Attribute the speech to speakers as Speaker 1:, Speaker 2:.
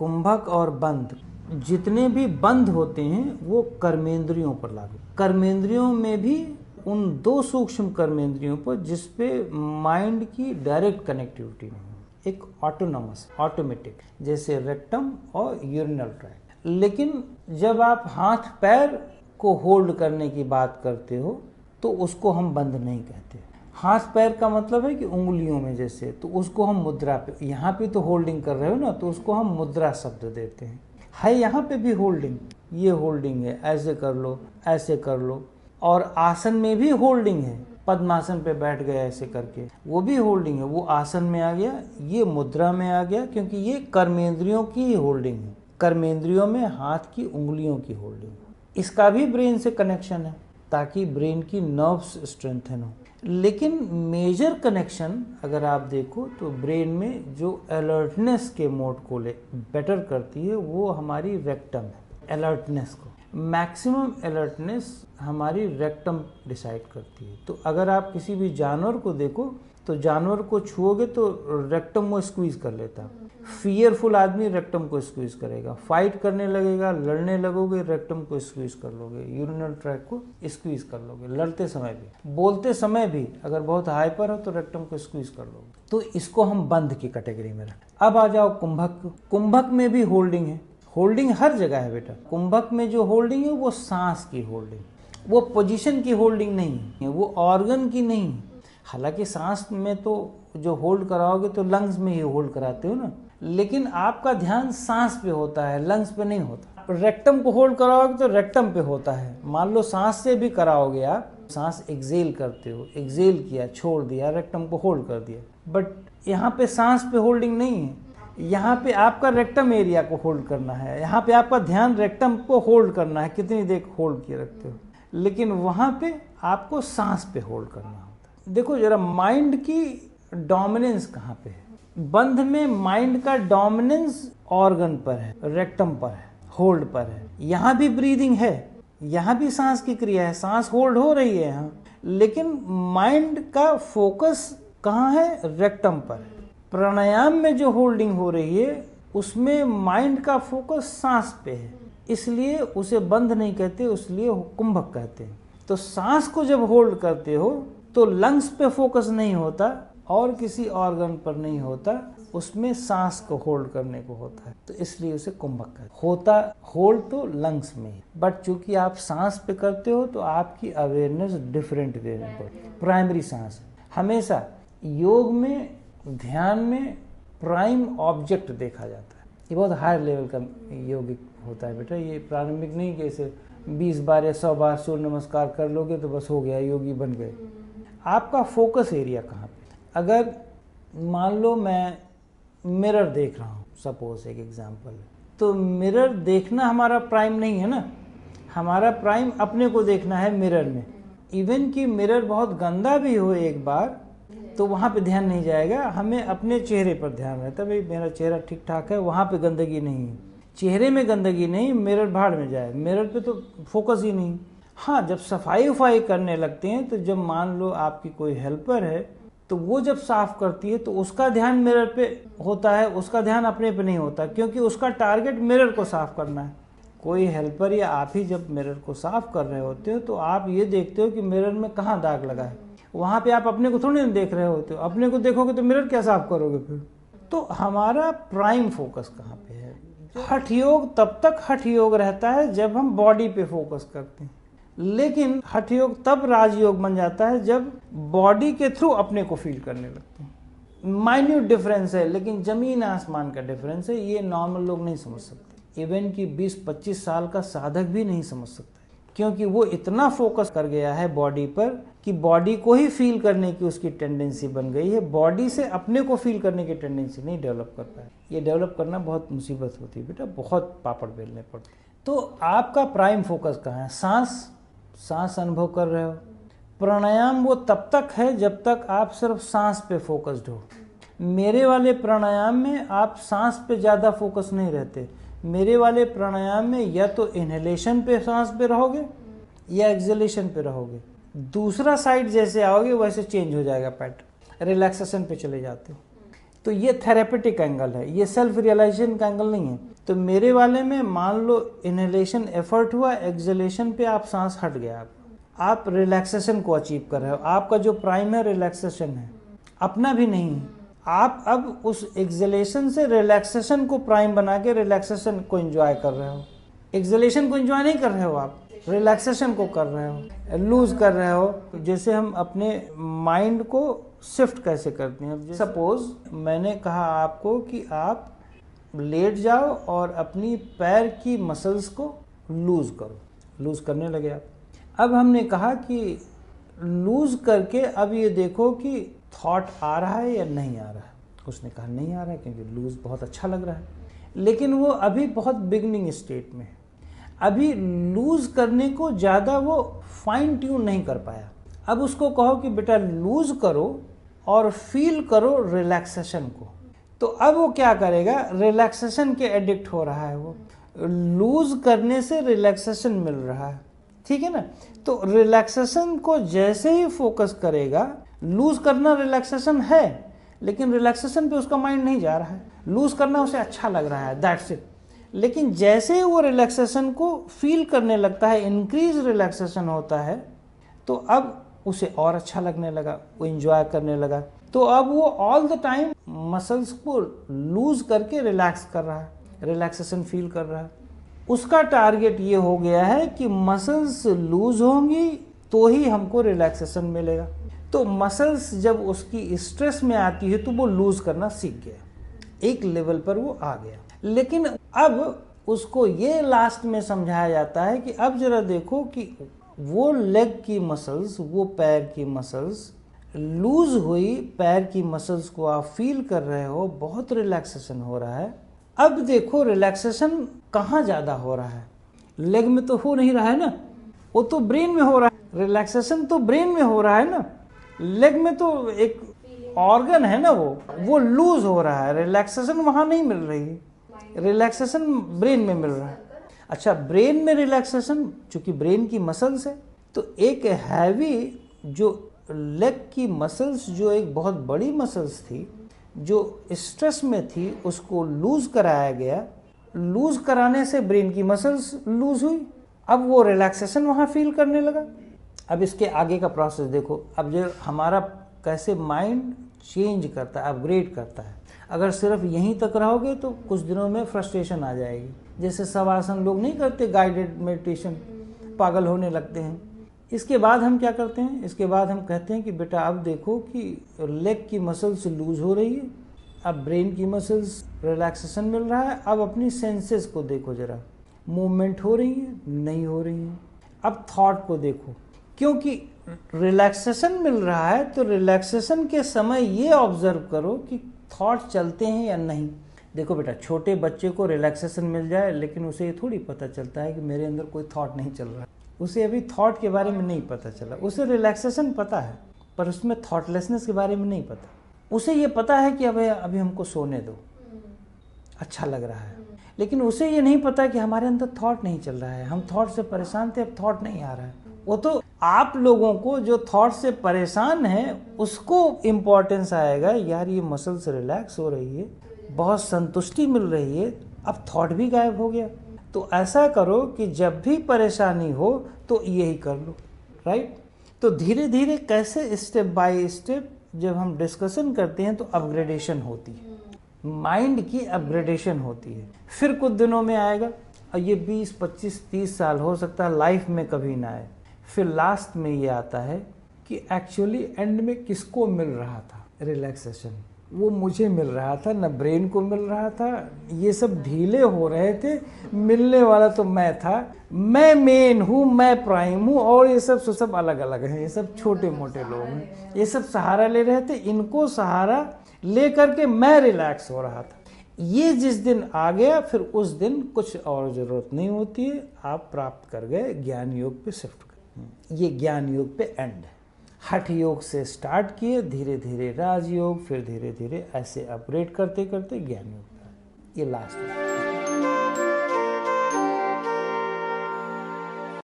Speaker 1: कुंभक और बंध, जितने भी बंध होते हैं वो कर्मेंद्रियों पर लागू। कर्मेंद्रियों में भी उन दो सूक्ष्म कर्मेंद्रियों पर जिसपे माइंड की डायरेक्ट कनेक्टिविटी नहीं है, एक ऑटोनॉमस ऑटोमेटिक, जैसे रेक्टम और यूरिनल ट्रैक्ट। लेकिन जब आप हाथ पैर को होल्ड करने की बात करते हो तो उसको हम बंध नहीं कहते। हाथ पैर का मतलब है कि उंगलियों में जैसे, तो उसको हम मुद्रा पे, यहाँ पे तो होल्डिंग कर रहे हो ना, तो उसको हम मुद्रा शब्द देते हैं। है यहाँ पे भी होल्डिंग, ये होल्डिंग है, ऐसे कर लो, ऐसे कर लो। और आसन में भी होल्डिंग है, पद्मासन पे बैठ गए ऐसे करके, वो भी होल्डिंग है, वो आसन में आ गया, ये मुद्रा में आ गया, क्योंकि ये कर्मेंद्रियों की ही होल्डिंग है। कर्मेंद्रियों में हाथ की उंगलियों की होल्डिंग। इसका भी ब्रेन से कनेक्शन है ताकि ब्रेन की नर्व्स स्ट्रेंथन हो। लेकिन मेजर कनेक्शन अगर आप देखो तो ब्रेन में जो अलर्टनेस के मोड को ले बेटर करती है वो हमारी रेक्टम है। अलर्टनेस को, मैक्सिमम अलर्टनेस हमारी रेक्टम डिसाइड करती है। तो अगर आप किसी भी जानवर को देखो तो जानवर को छुओगे तो रेक्टम वो स्क्वीज कर लेता है। फियरफुल आदमी रेक्टम को स्क्वीज करेगा, फाइट करने लगेगा, लड़ने लगोगे, रेक्टम को स्क्वीज कर लोगे, यूरिनल ट्रैक्ट को स्क्वीज कर लोगे, लड़ते समय भी, बोलते समय भी अगर बहुत हाइपर हो तो रेक्टम को स्क्वीज कर लोगे। तो इसको हम बंध की कैटेगरी में रखें। अब आ जाओ कुंभक। कुंभक में भी होल्डिंग है, होल्डिंग हर जगह है बेटा। कुंभक में जो होल्डिंग है वो सांस की होल्डिंग, वो पोजीशन की होल्डिंग नहीं है, वो ऑर्गन की नहीं है। हालांकि सांस में तो जो होल्ड कराओगे तो लंग्स में ही होल्ड कराते हो ना, लेकिन आपका ध्यान सांस पे होता है, लंग्स पे नहीं होता। रेक्टम को होल्ड कराओगे तो रेक्टम पे होता है। मान लो सांस से भी कराओगे, आप सांस एक्सेल करते हो, एक्सेल किया, छोड़ दिया, रेक्टम को होल्ड कर दिया, बट यहाँ पे सांस पे होल्डिंग नहीं है। यहाँ पे आपका रेक्टम एरिया को होल्ड करना है, यहाँ पे आपका ध्यान रेक्टम को होल्ड करना है, कितनी देर होल्ड किए रखते हो, लेकिन वहाँ पे आपको सांस पे होल्ड करना होता है। देखो जरा माइंड की डोमिनेंस कहाँ पे है। बंध में माइंड का डोमिनेंस ऑर्गन पर है, रेक्टम पर है, होल्ड पर है। यहाँ भी ब्रीदिंग है, यहाँ भी सांस की क्रिया है, सांस होल्ड हो रही है यहाँ, लेकिन माइंड का फोकस कहाँ है, रेक्टम पर है। प्राणायाम में जो होल्डिंग हो रही है उसमें माइंड का फोकस सांस पे है, इसलिए उसे बंध नहीं कहते, इसलिए कुंभक कहते हैं। तो सांस को जब होल्ड करते हो तो लंग्स पे फोकस नहीं होता और किसी ऑर्गन पर नहीं होता, उसमें सांस को होल्ड करने को होता है, तो इसलिए उसे कुंभक कहते होता। होल्ड तो लंग्स में, बट चूंकि आप सांस पे करते हो तो आपकी अवेयरनेस डिफरेंट वे में बढ़ती है। प्राइमरी सांस हमेशा योग में, ध्यान में प्राइम ऑब्जेक्ट देखा जाता है। ये बहुत हाई लेवल का योगिक होता है बेटा, ये प्रारंभिक नहीं कि ऐसे 20 बार या 100 बार सूर्य नमस्कार कर लोगे तो बस हो गया, योगी बन गए। आपका फोकस एरिया कहाँ पे। अगर मान लो मैं मिरर देख रहा हूँ, सपोज एक एग्जांपल है, तो मिरर देखना हमारा प्राइम नहीं है ना, हमारा प्राइम अपने को देखना है मिरर में। इवन कि मिरर बहुत गंदा भी हो एक बार तो वहाँ पे ध्यान नहीं जाएगा, हमें अपने चेहरे पर ध्यान रहता है, भाई मेरा चेहरा ठीक ठाक है, वहाँ पे गंदगी नहीं है। चेहरे में गंदगी नहीं, मिरर भाड़ में जाए, मिरर पे तो फोकस ही नहीं। हाँ, जब सफाई उफाई करने लगते हैं तो जब मान लो आपकी कोई हेल्पर है तो वो जब साफ करती है तो उसका ध्यान मिरर पे होता है, उसका ध्यान अपने पे नहीं होता, क्योंकि उसका टारगेट मिरर को साफ करना है। कोई हेल्पर या आप ही जब मिरर को साफ कर रहे होते हो तो आप ये देखते हो कि मिरर में कहाँ दाग लगा है, वहाँ पे आप अपने को थोड़ी ना देख रहे होते हो। अपने को देखोगे तो मिरर क्या साफ करोगे फिर। तो हमारा प्राइम फोकस कहाँ पे है। हठ योग तब तक हठ योग रहता है जब हम बॉडी पे फोकस करते हैं, लेकिन हठ योग तब राजयोग बन जाता है जब बॉडी के थ्रू अपने को फील करने लगते हैं। माइन्यूट डिफरेंस है, लेकिन जमीन आसमान का डिफरेंस है, ये नॉर्मल लोग नहीं समझ सकते। इवन कि 20-25 साल का साधक भी नहीं समझ सकता, क्योंकि वो इतना फोकस कर गया है बॉडी पर कि बॉडी को ही फील करने की उसकी टेंडेंसी बन गई है, बॉडी से अपने को फील करने की टेंडेंसी नहीं डेवलप कर पाए। ये डेवलप करना बहुत मुसीबत होती है बेटा, बहुत पापड़ बेलने पड़ते। तो आपका प्राइम फोकस कहाँ है। सांस अनुभव कर रहे हो। प्राणायाम वो तब तक है जब तक आप सिर्फ सांस पे फोकस्ड हो। मेरे वाले प्राणायाम में आप सांस पे ज़्यादा फोकस नहीं रहते। मेरे वाले प्राणायाम में या तो इनहेलेशन पे सांस पे रहोगे या एक्सहेलेशन पे रहोगे। दूसरा साइड जैसे आओगे वैसे चेंज हो जाएगा पैटर्न, रिलैक्सेशन पे चले जाते हो। तो ये थेरेपेटिक एंगल है, ये सेल्फ रियलाइजेशन का एंगल नहीं है। तो मेरे वाले में मान लो इनहेलेशन एफर्ट हुआ, एक्सहेलेशन पे आप सांस हट गया, आप रिलैक्सेशन को अचीव कर रहे हो। आपका जो प्राइम है रिलैक्सेशन है, अपना भी नहीं है। आप अब उस एक्सहेलेशन से रिलैक्सेशन को प्राइम बना के रिलैक्सेशन को एंजॉय कर रहे हो। एक्सहेलेशन को एंजॉय नहीं कर रहे हो, आप रिलैक्सेशन को कर रहे हो, लूज कर रहे हो। जैसे हम अपने माइंड को शिफ्ट कैसे करते हैं, सपोज मैंने कहा आपको कि आप लेट जाओ और अपनी पैर की मसल्स को लूज करो, लूज करने लगे आप। अब हमने कहा कि लूज करके अब ये देखो कि थॉट आ रहा है या नहीं आ रहा है। उसने कहा नहीं आ रहा है, क्योंकि लूज बहुत अच्छा लग रहा है, लेकिन वो अभी बहुत बिगनिंग स्टेट में है, अभी लूज करने को ज़्यादा वो फाइन ट्यून नहीं कर पाया। अब उसको कहो कि बेटा लूज करो और फील करो रिलैक्सेशन को, तो अब वो क्या करेगा, रिलैक्सेशन के एडिक्ट हो रहा है। वो लूज करने से रिलैक्सेशन मिल रहा है, ठीक है ना। तो रिलैक्सेशन को जैसे ही फोकस करेगा, लूज करना रिलैक्सेशन है, लेकिन रिलैक्सेशन पे उसका माइंड नहीं जा रहा है। लूज करना उसे अच्छा लग रहा है, दैट्स इट। लेकिन जैसे ही वो रिलैक्सेशन को फील करने लगता है, इंक्रीज रिलैक्सेशन होता है, तो अब उसे और अच्छा लगने लगा, वो एंजॉय करने लगा। तो अब वो ऑल द टाइम मसल्स को लूज करके रिलैक्स कर रहा है, रिलैक्सेशन फील कर रहा है। उसका टारगेट ये हो गया है कि मसल्स लूज होंगी तो ही हमको रिलैक्सेशन मिलेगा। तो मसल्स जब उसकी स्ट्रेस में आती है तो वो लूज करना सीख गया, एक लेवल पर वो आ गया। लेकिन अब उसको ये लास्ट में समझाया जाता है कि अब जरा देखो कि वो लेग की मसल्स, वो पैर की मसल्स लूज हुई, पैर की मसल्स को आप फील कर रहे हो, बहुत रिलैक्सेशन हो रहा है। अब देखो रिलैक्सेशन कहाँ ज़्यादा हो रहा है, लेग में तो हो नहीं रहा है ना, वो तो ब्रेन में हो रहा है। रिलैक्सेशन तो ब्रेन में हो रहा है ना, लेग में तो एक ऑर्गन है ना, वो लूज हो रहा है, रिलैक्सेशन वहाँ नहीं मिल रही है, रिलैक्सेशन ब्रेन में मिल रहा है। अच्छा, ब्रेन में रिलैक्सेशन, चूंकि ब्रेन की मसल्स है, तो एक हैवी जो लेग की मसल्स, जो एक बहुत बड़ी मसल्स थी, जो स्ट्रेस में थी, उसको लूज कराया गया। लूज कराने से ब्रेन की मसल्स लूज हुई, अब वो रिलैक्सेशन वहाँ फील करने लगा। अब इसके आगे का प्रोसेस देखो, अब जो हमारा कैसे माइंड चेंज करता है, अपग्रेड करता है। अगर सिर्फ यहीं तक रहोगे तो कुछ दिनों में फ्रस्ट्रेशन आ जाएगी। जैसे शवासन लोग नहीं करते, गाइडेड मेडिटेशन, पागल होने लगते हैं। इसके बाद हम क्या करते हैं, इसके बाद हम कहते हैं कि बेटा अब देखो कि लेग की मसल्स लूज हो रही है, अब ब्रेन की मसल्स रिलैक्सेशन मिल रहा है, अब अपनी सेंसेस को देखो जरा, मूवमेंट हो रही है, नहीं हो रही है। अब थॉट को देखो, क्योंकि रिलैक्सेशन मिल रहा है तो रिलैक्सेशन के समय ये ऑब्जर्व करो कि थॉट चलते हैं या नहीं। देखो बेटा, छोटे बच्चे को रिलैक्सेशन मिल जाए, लेकिन उसे ये थोड़ी पता चलता है कि मेरे अंदर कोई थॉट नहीं चल रहा है। उसे अभी थॉट के बारे में नहीं पता चला। उसे रिलैक्सेशन पता है, पर उसमें थॉटलेसनेस के बारे में नहीं पता। उसे ये पता है कि अभी हमको सोने दो, अच्छा लग रहा है, लेकिन उसे ये नहीं पता कि हमारे अंदर थॉट नहीं चल रहा है, हम थॉट से परेशान थे, अब थॉट नहीं आ रहा है। वो तो आप लोगों को जो थॉट से परेशान है उसको इम्पोर्टेंस आएगा, यार ये मसल्स रिलैक्स हो रही है, बहुत संतुष्टि मिल रही है, अब थॉट भी गायब हो गया। तो ऐसा करो कि जब भी परेशानी हो तो यही कर लो, राइट। तो धीरे धीरे कैसे स्टेप बाय स्टेप जब हम डिस्कशन करते हैं तो अपग्रेडेशन होती है, माइंड की अपग्रेडेशन होती है। फिर कुछ दिनों में आएगा, और ये 20, 25, 30 साल हो सकता है लाइफ में कभी ना आए। फिर लास्ट में ये आता है कि एक्चुअली एंड में किसको मिल रहा था रिलैक्सेशन, वो मुझे मिल रहा था, न ब्रेन को मिल रहा था। ये सब ढीले हो रहे थे, मिलने वाला तो मैं था, मैं मेन हूँ, मैं प्राइम हूँ, और ये सब अलग अलग हैं, ये सब छोटे मोटे लोग हैं, ये सब सहारा ले रहे थे, इनको सहारा ले करके मैं रिलैक्स हो रहा था। ये जिस दिन आ गया, फिर उस दिन कुछ और ज़रूरत नहीं होती है, आप प्राप्त कर गए, ज्ञान योग पे शिफ्ट कर। ये ज्ञान योग पे एंड है। हठ योग से स्टार्ट किए, धीरे धीरे राजयोग, फिर धीरे धीरे ऐसे अपग्रेड करते करते ज्ञान योग, ये लास्ट है।